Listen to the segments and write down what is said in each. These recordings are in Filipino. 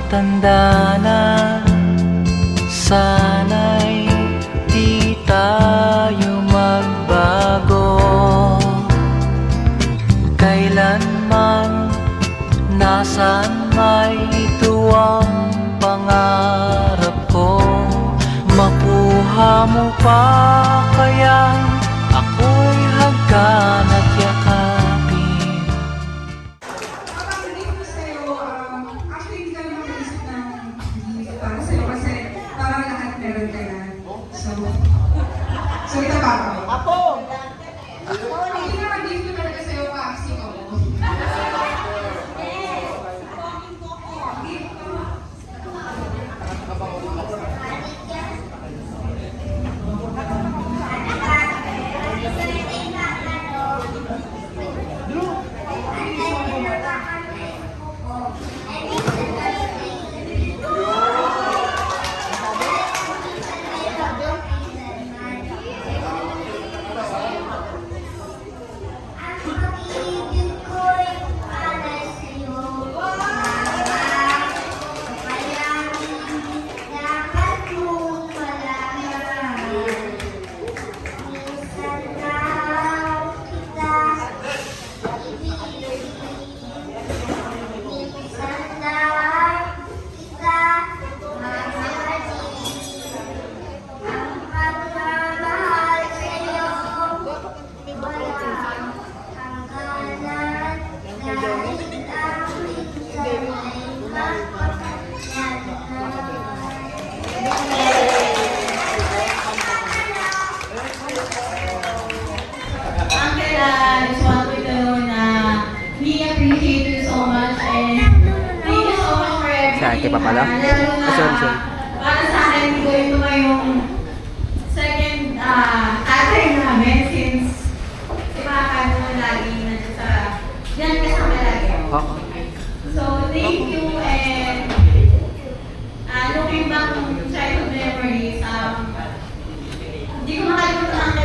Matanda na, sana'y di tayo magbago. Kailanman, nasaan may ito ang pangarap ko. Makuha mo pa kaya ako'y hagkan at yakapin. Actually, hindi ka naman maisip ng hindi para sa'yo kasi parang lahat meron ka na. So ito pa ako. Apo! Hindi na mag-gift ko talaga sa'yo pa, kasi ko. Kay Papala? Sorry. Para sa akin, hindi ko ito yung second tatay namin since si Papa naman lagi nandiyan sa yan kasama lagi. So, thank you and looking back to childhood memories, hindi ko makalimutan ang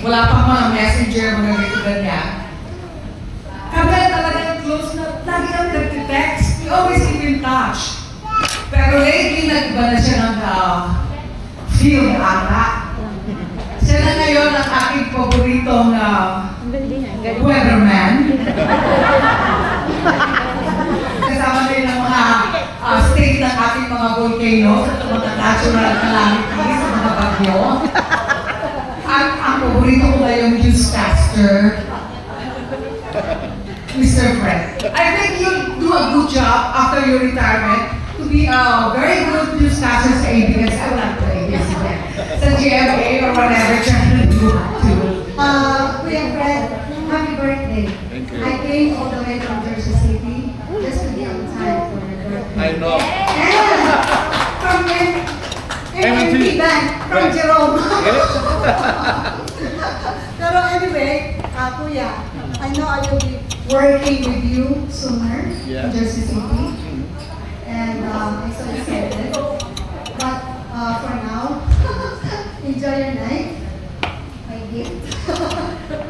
wala pang mga messenger, mga ganyan. Kami talagang close na talagang nag-text. We always keep in touch. Pero lately, nag-iba na siya ng field ata. Siya na ngayon ang aking paboritong weatherman. Kasama din ang mga state ng ating mga volcanoes at mga natural calamities, mga bagyo. At ang paborito ko na yung newscaster, Mr. Fred. I think you'll do a good job after your retirement to be a very good newscaster sa ABS. I want to ABS again. Sa GMA or whatever channel you have to. Kuya Fred, happy birthday. Thank you. I came all the way from Jersey City just to be on time for your birthday. I know. And from MNT Bank, from Jerome. Pero anyway, Kuya, I know I will be working with you sooner in Jersey City. And I'm so excited. But for now, enjoy your night. My gift.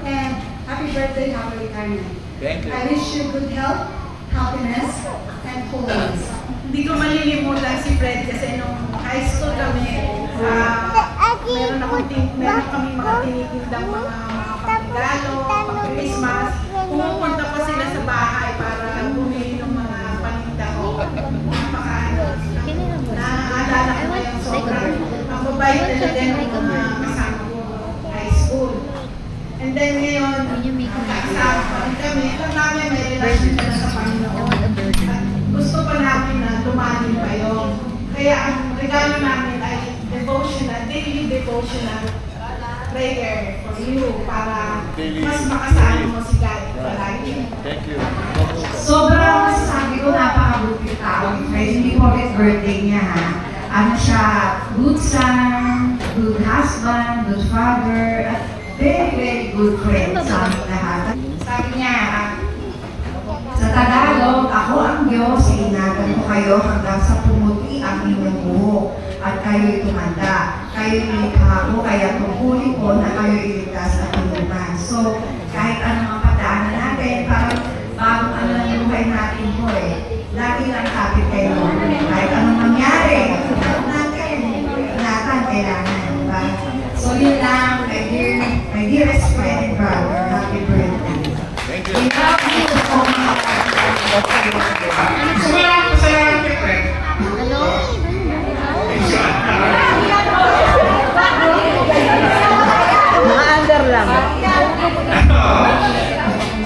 And happy birthday, happy retirement. Thank you. I wish you good health, happiness, and wholeness. Hindi ko malilimutan si Fred kasi nung high school kami, meron akong team tinitindang mga pangregalo, pang-Christmas. Pumupunta pa sila sa bahay para bumili ng mga paninda ko. Naalala ko yung sobrang ang babae talaga ng mga kasama ko high school. And then ngayon, magkakasama pa rin kami. Alam namin may relasyon ka na sa Panginoon. At gusto pa namin na tumanin pa yun. Kaya ang regalo namin ay devotional, daily devotional prayer for you para mas makasama mo si God palagi. Thank you. Sobrang masasabi ko napakabuti tao. Guys, hindi po ulit birthday niya ha. Ano siya, good son, good husband, good father, at very, very good friend sa aming lahat. Sabi niya, sa Tagalog, ako ang Diyos, iingatan ko kayo hanggang sa pumuti ang inyong buhok at kayo'y tumanda. Kayo'y ilikha ko, kaya tungkulin ko na kayo'y iligtas at tulungan. So, kahit anong ang padaanan natin, parang bagong ano lang yung buhay natin po eh. Lagi lang kapit kayo. Kahit anong mangyari, natin, ingatan kailangan, diba? So, yun lang, my dearest friend and brother, happy birthday. Thank We love you so much. Salamat kay Fred. Mga under lang.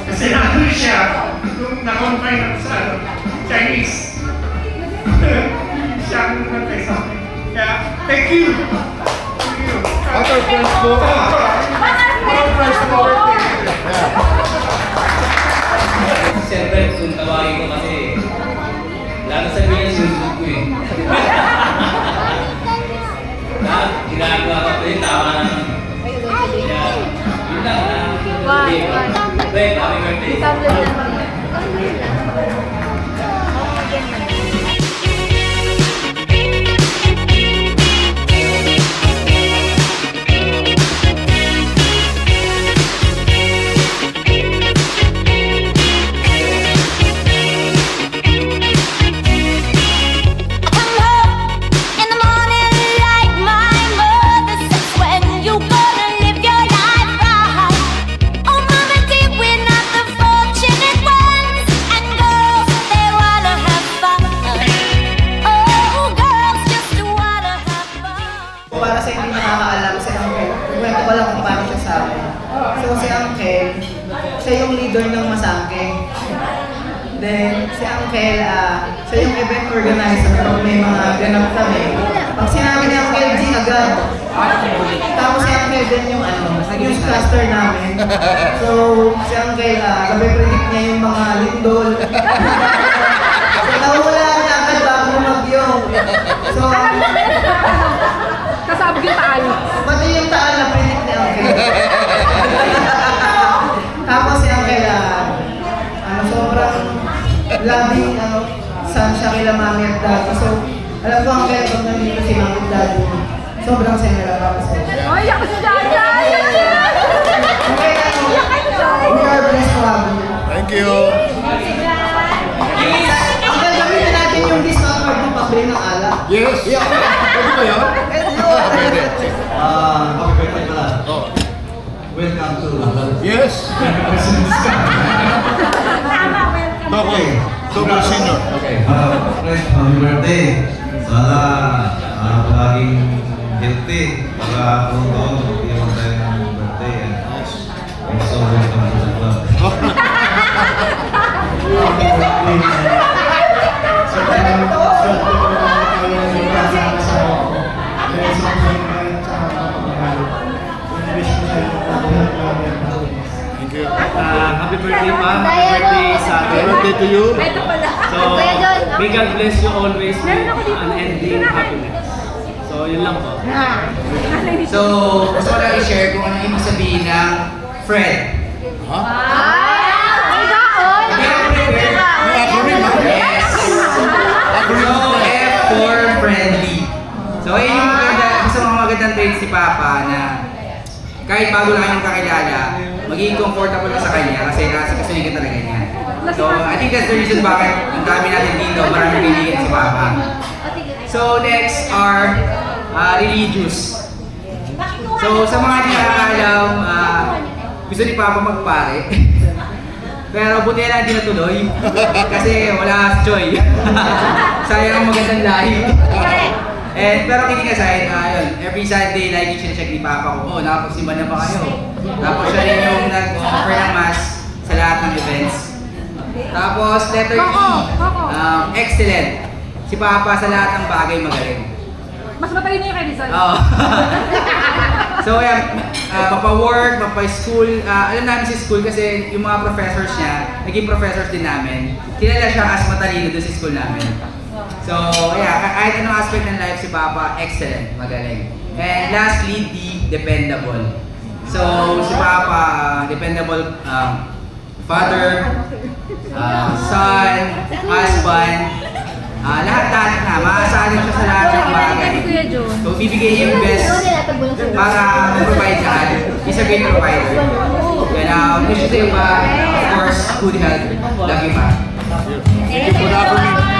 Kasi nandun siya, na-confine ako sa Chinese. Siya ang nagkay sa akin. Kaya, thank you! Thank you! Other friends po. Other friends po. Siyempre, kung tawagin ko kasi, lalo sabihin sinusunod ko eh. Ginagawa ko ito, tama naman. Kaya, yun lang na. Fred, happy birthday. Come home in the morning like my mother says. When you gonna live your life right? Oh, mama dear, we're not the fortunate ones. And girls, they wanna have fun. Oh, girls just wanna have fun. Para sa hindi nakakaalam si Uncle, kwento ko lang kung paano siya sa akin. So si Uncle, siya yung leader ng Masangking. Then si Uncle, siya yung event organizer kung may mga ganap kami. Pag sinabi ni Uncle G agad, tapos si Uncle din yung newscaster namin. So si Uncle, gabi-predict niya yung mga lindol. So nawala niya agad bago magyo. So, Kasabog yung taan. pati yung taan na predict ni Uncle. Tapos si Uncle, sobrang loving, son siya kila mami at daddy. So, alam ko Uncle, pag nandito si mami at daddy, sobrang senera para sa iyo. Ay, yak si Jaja! Okay, we are blessed to have you. Thank you. Uncle, gamitin natin yung discount card ng pabili ng alak. Yes. Pwede ba yun? Pwede. Happy birthday pala. Oh. Welcome to Yes. Okay. Double senior. Okay. Fred, happy birthday. Sana palaging healthy. Para kung doon, hindi naman tayo ng birthday. And so, welcome to the club. Thank you. Happy birthday pa. Happy birthday sa Happy atin. birthday to you. So, may God bless you always with unending happiness. So, yun lang po. So, gusto ko lang i-share kung ano ibig sabihin ng Fred. Ha? Hindi ako prepare. May acronym ha? Yes. So, F for friendly. So, yun yung maganda, gusto mo magandang trait si Papa na kahit bago lang yung kakilala, magiging comfortable ka sa kanya kasi kasunin ka talaga niya. So, I think that's the reason bakit ang dami natin dito, maraming pilihan si Papa. So, next are religious. So, So, sa mga hindi nakakaalam, gusto ni Papa magpare. Pero buti na hindi natuloy. Kasi wala si Joy. Sayang ang magandang lahi. Pero kidding aside, every Sunday, lagi siya ni Papa ko, nakapagsimba na ba kayo? Tapos siya rin yung nag-offer ng mass sa lahat ng events. Tapos, letter E, excellent. Si Papa sa lahat ng bagay magaling. Mas matalino yung kay Rizal. Oo. So, mapa-work, mapa-school. Alam namin si school kasi yung mga professors niya, naging professors din namin. Kilala siya as matalino doon sa school namin. So, kahit anong aspect ng life si Papa, excellent, magaling. And lastly, dependable. So, si Papa, dependable father, son, husband, lahat na, maasahan siya sa lahat ng bagay. So, bibigay niya yung best para provide sa atin. He's a great provider. And wish you to of course, good health. Love you, Pa. Thank you for having me.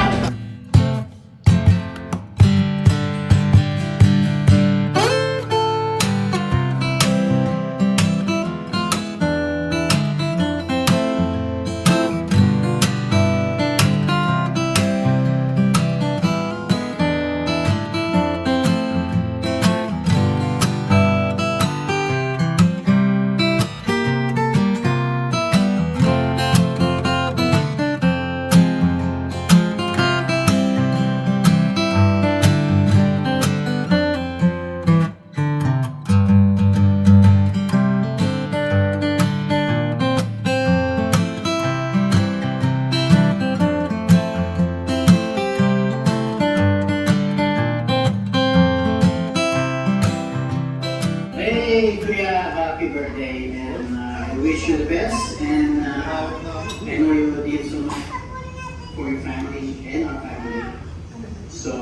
Hey, Kuya, happy birthday, and I wish you the best, and I know you did so much for your family and our family. So,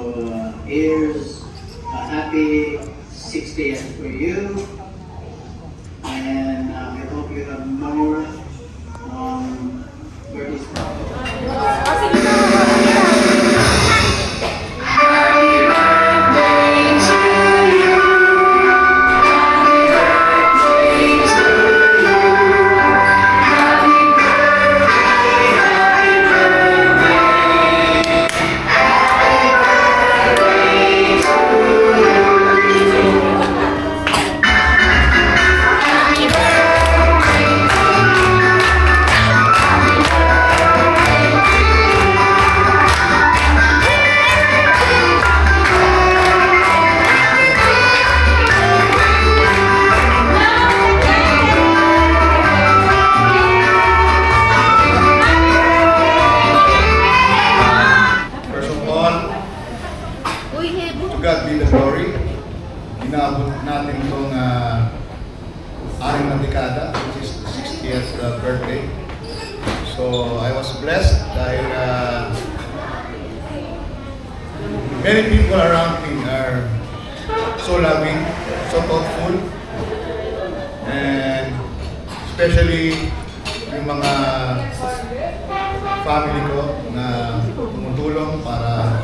here's a happy 60th for you, and I hope you have more birthdays. God be the glory. Inaabot natin itong 6 na dekada, which is the 60th birthday. So I was blessed dahil many people around me are so loving, so thoughtful, and especially yung mga family ko na tumutulong para